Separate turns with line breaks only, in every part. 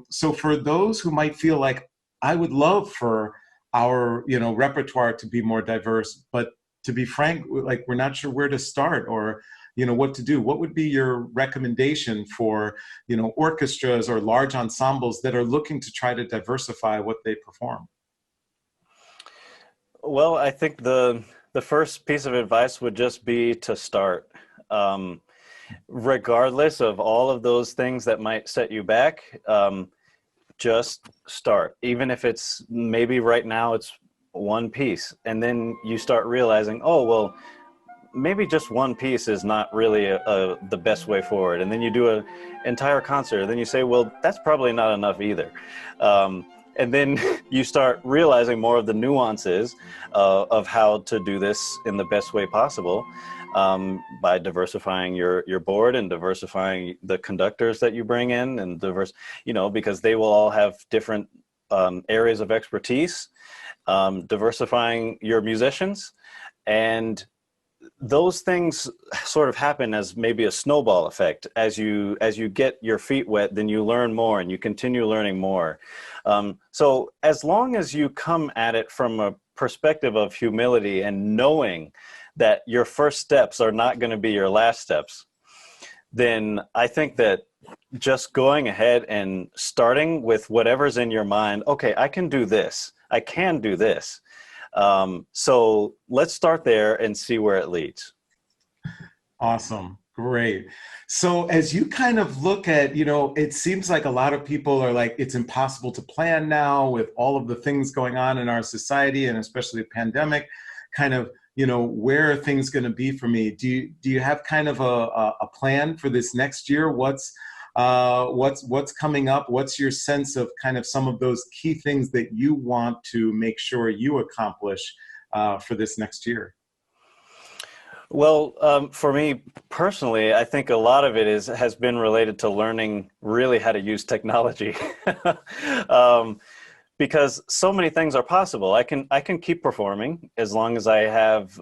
So for those who might feel like, I would love for our, repertoire to be more diverse, but to be frank, like we're not sure where to start or, what to do. What would be your recommendation for, orchestras or large ensembles that are looking to try to diversify what they perform?
Well, I think the first piece of advice would just be to start. Um, Regardless of all of those things that might set you back, just start. Even if it's maybe right now it's one piece, and then you start realizing, oh, well, maybe just one piece is not really the best way forward. And then you do an entire concert, and then you say, well, that's probably not enough either. Um, and then you start realizing more of the nuances of how to do this in the best way possible, by diversifying your board and diversifying the conductors that you bring in, and because they will all have different areas of expertise, diversifying your musicians. And those things sort of happen as maybe a snowball effect. As you get your feet wet, then you learn more and you continue learning more. So as long as you come at it from a perspective of humility and knowing that your first steps are not going to be your last steps, then I think that just going ahead and starting with whatever's in your mind, okay, I can do this. I can do this. So let's start there and see where it leads.
Awesome. Great. So as you kind of look at, it seems like a lot of people are like, it's impossible to plan now with all of the things going on in our society and especially the pandemic, kind of, where are things going to be for me? Do you have kind of a plan for this next year? What's coming up? What's your sense of kind of some of those key things that you want to make sure you accomplish for this next year?
Well, for me personally, I think a lot of it has been related to learning really how to use technology. um, because so many things are possible. I can keep performing as long as I have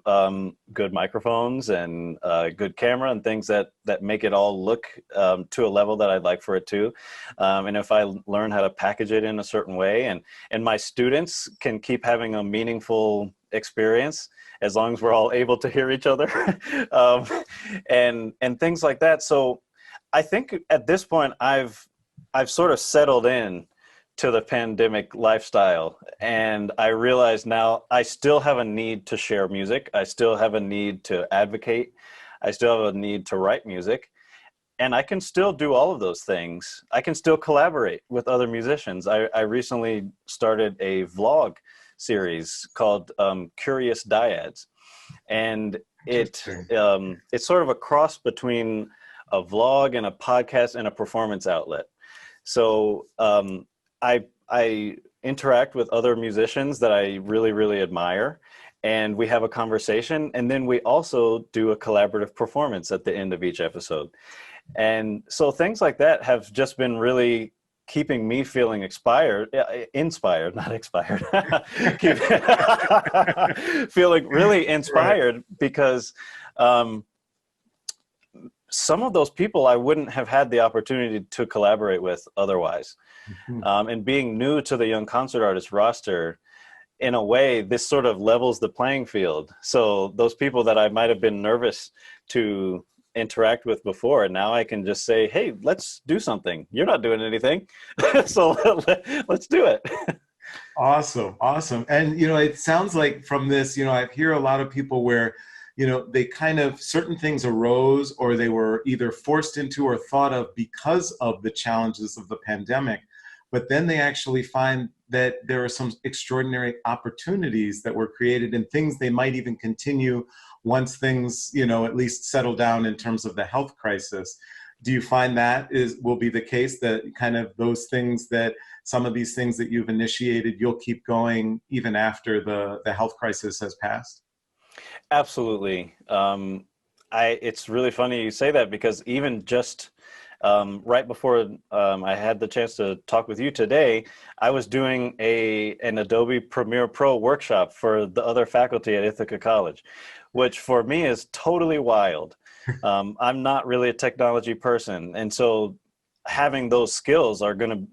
good microphones and good camera and things that make it all look to a level that I'd like for it to. And if I learn how to package it in a certain way, and my students can keep having a meaningful experience as long as we're all able to hear each other, um, and things like that. So I think at this point I've sort of settled in to the pandemic lifestyle. And I realize now I still have a need to share music. I still have a need to advocate. I still have a need to write music. And I can still do all of those things. I can still collaborate with other musicians. I recently started a vlog series called Curious Dyads. And
Interesting.
it's sort of a cross between a vlog and a podcast and a performance outlet. So I interact with other musicians that I really, really admire, and we have a conversation, and then we also do a collaborative performance at the end of each episode. And so things like that have just been really keeping me feeling inspired, not expired, Keep, feeling really
Right.
inspired because some of those people I wouldn't have had the opportunity to collaborate with otherwise.
Mhm.
And being new to the Young Concert Artist roster, in a way, this sort of levels the playing field. So those people that I might have been nervous to interact with before, now I can just say, hey, let's do something. You're not doing anything. So let's do it.
Awesome, awesome. And it sounds like from this, I hear a lot of people where, they kind of certain things arose or they were either forced into or thought of because of the challenges of the pandemic. But then they actually find that there are some extraordinary opportunities that were created and things they might even continue once things, at least settle down in terms of the health crisis. Do you find that will be the case, that kind of those things, that some of these things that you've initiated, you'll keep going even after the health crisis has passed?
Absolutely. It's really funny you say that because even just right before I had the chance to talk with you today, I was doing an Adobe Premiere Pro workshop for the other faculty at Ithaca College, which for me is totally wild. I'm not really a technology person. And so having those skills are going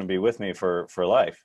to be with me for life.